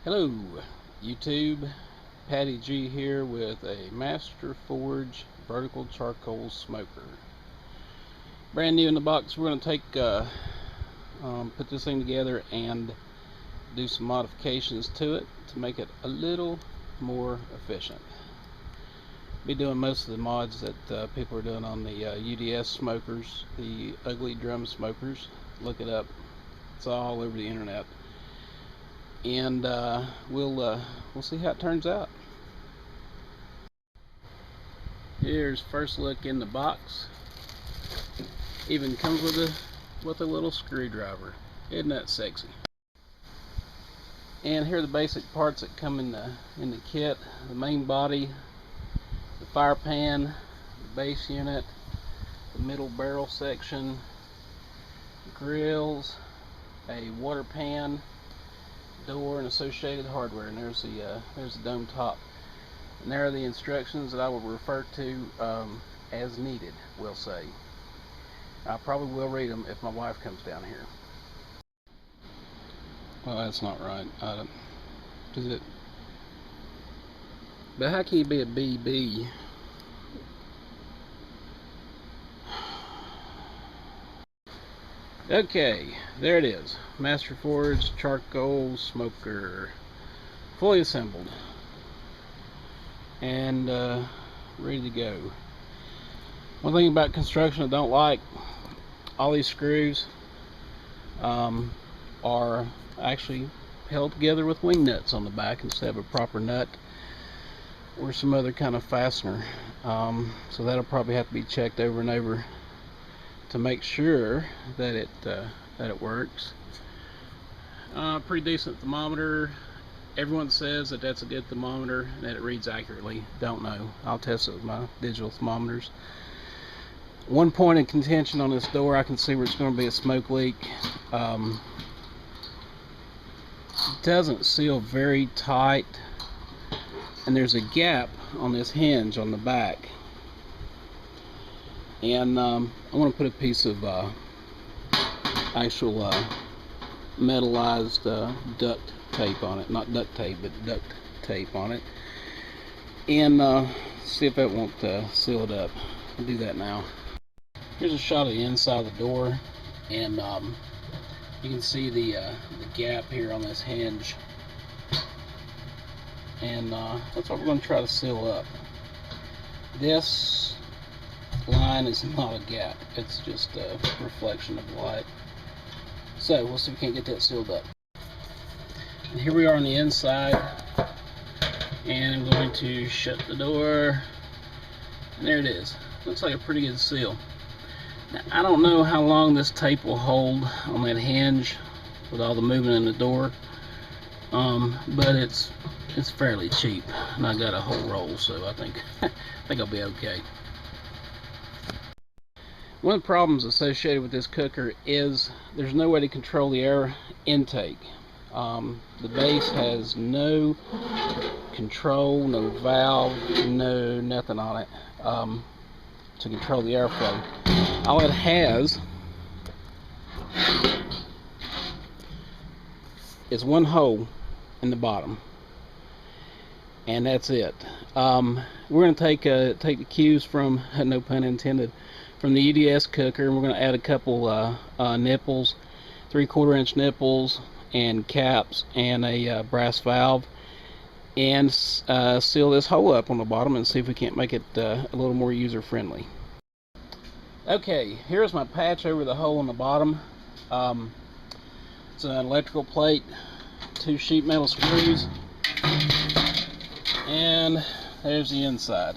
Hello YouTube, Patty G here with a Master Forge vertical charcoal smoker. Brand new in the box. We're going to take put this thing together and do some modifications to it to make it a little more efficient. Be doing most of the mods that people are doing on the UDS smokers, the ugly drum smokers. Look it up, it's all over the internet. And we'll see how it turns out. Here's first look in the box. Even comes with a little screwdriver. Isn't that sexy? And here are the basic parts that come in the kit: the main body, the fire pan, the base unit, the middle barrel section, grills, a water pan, door, and associated hardware. And there's the dome top. And there are the instructions that I will refer to as needed, we'll say. I probably will read them if my wife comes down here. Well, that's not right. Is it? But how can you be a BB? Okay, there it is. Master Forge charcoal smoker, fully assembled and ready to go. One thing about construction I don't like: all these screws are actually held together with wing nuts on the back instead of a proper nut or some other kind of fastener. So that'll probably have to be checked over and over to make sure that it works. Pretty decent thermometer. Everyone says that that's a good thermometer and that it reads accurately. Don't know. I'll test it with my digital thermometers. One point of contention on this door, I can see where it's going to be a smoke leak. It doesn't seal very tight, and there's a gap on this hinge on the back. And I want to put a piece of actual metallized duct tape on it. Not duct tape, but duct tape on it. And see if that won't seal it up. I'll do that now. Here's a shot of the inside of the door, and you can see the gap here on this hinge. And that's what we're going to try to seal up. This line is not a gap, it's just a reflection of light. So we'll see if we can't get that sealed up. And here we are on the inside, and I'm going to shut the door, and there it is. Looks like a pretty good seal. Now, I don't know how long this tape will hold on that hinge with all the movement in the door, but it's fairly cheap, and I got a whole roll, so I think I'll be okay. One of the problems associated with this cooker is there's no way to control the air intake. The base has no control, no valve, no nothing on it to control the airflow. All it has is one hole in the bottom, and that's it. We're going to take the cues from, no pun intended, from the UDS cooker, and we're going to add a couple nipples, 3/4 inch nipples and caps, and a brass valve, and seal this hole up on the bottom and see if we can't make it a little more user friendly. Okay, here's my patch over the hole on the bottom. It's an electrical plate, 2 sheet metal screws, and there's the inside.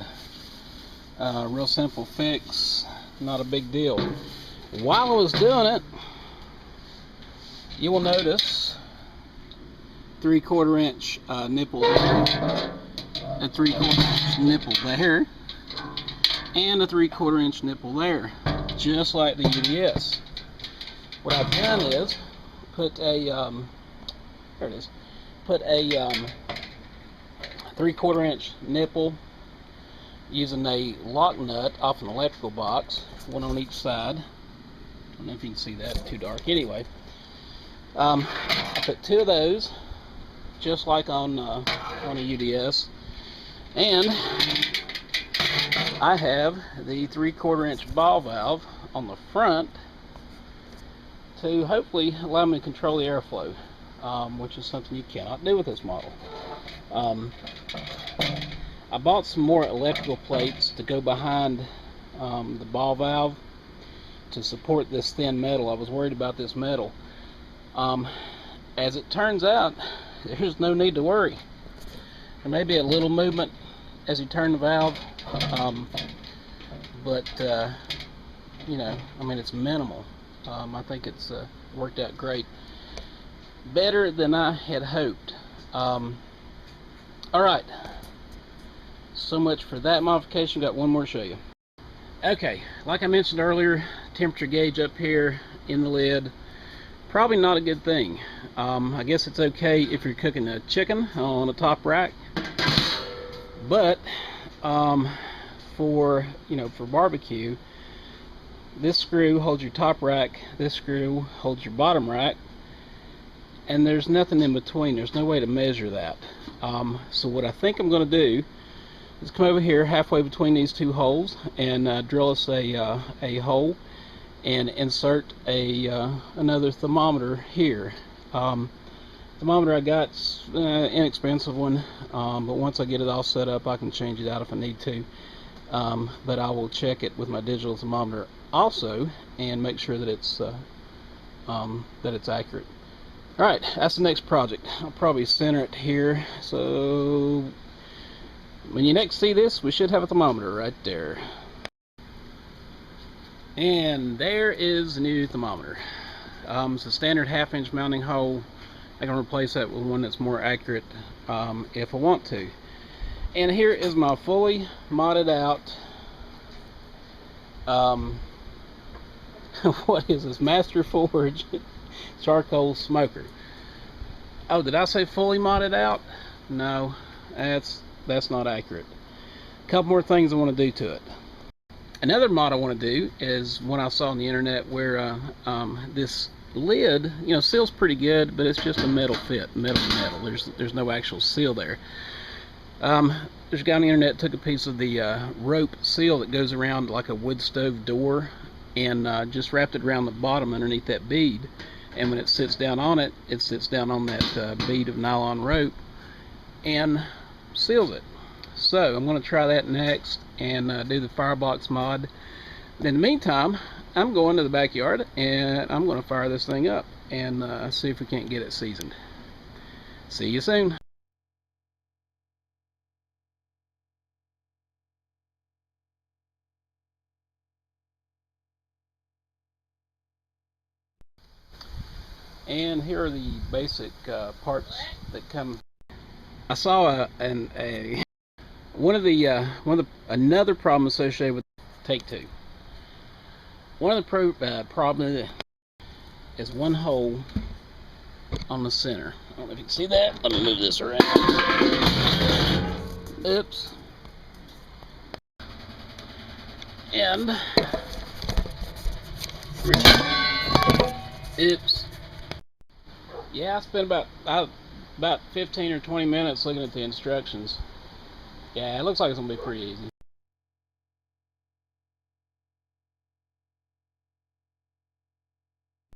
Real simple fix, not a big deal. While I was doing it, you will notice 3/4 inch nipple there, a 3/4 inch nipple there, and a 3/4 inch nipple there, just like the UDS. What I've done is put a there it is, put a 3/4 inch nipple using a lock nut off an electrical box, one on each side. I don't know if you can see that, it's too dark. Anyway, I put 2 of those just like on a UDS. And I have the 3/4 inch ball valve on the front to hopefully allow me to control the airflow, which is something you cannot do with this model. I bought some more electrical plates to go behind the ball valve to support this thin metal. I was worried about this metal. As it turns out, there's no need to worry. There may be a little movement as you turn the valve, but you know, I mean, it's minimal. I think it's worked out great, better than I had hoped. Alright, so much for that modification. Got one more to show you. Okay, like I mentioned earlier, temperature gauge up here in the lid, probably not a good thing. I guess it's okay if you're cooking a chicken on a top rack, but for barbecue, this screw holds your top rack, this screw holds your bottom rack, and there's nothing in between. There's no way to measure that. So what I think I'm going to do is come over here halfway between these two holes and drill us a hole and insert another thermometer here. Thermometer I got's inexpensive one, but once I get it all set up, I can change it out if I need to. But I will check it with my digital thermometer also and make sure that it's accurate. Alright, that's the next project. I'll probably center it here, so when you next see this, we should have a thermometer right there. And there is the new thermometer. It's a standard 1/2 inch mounting hole. I can replace that with one that's more accurate if I want to. And here is my fully modded out what is this, Master Forge charcoal smoker. Oh, did I say fully modded out? No, that's not accurate. A couple more things I want to do to it. Another mod I want to do is one I saw on the internet where this lid, seals pretty good, but it's just a metal fit, metal to metal. There's no actual seal there. There's a guy on the internet took a piece of the rope seal that goes around like a wood stove door and just wrapped it around the bottom underneath that bead, and when it sits down on it, it sits down on that bead of nylon rope and seals it. So I'm going to try that next and do the firebox mod. In the meantime, I'm going to the backyard and I'm going to fire this thing up and see if we can't get it seasoned. See you soon. And here are the basic parts that come. I saw another problem associated with take two. One of the problems is one hole on the center. I don't know if you can see that. Let me move this around. Oops. And oops. Yeah, I spent about 15 or 20 minutes looking at the instructions. Yeah, it looks like it's gonna be pretty easy.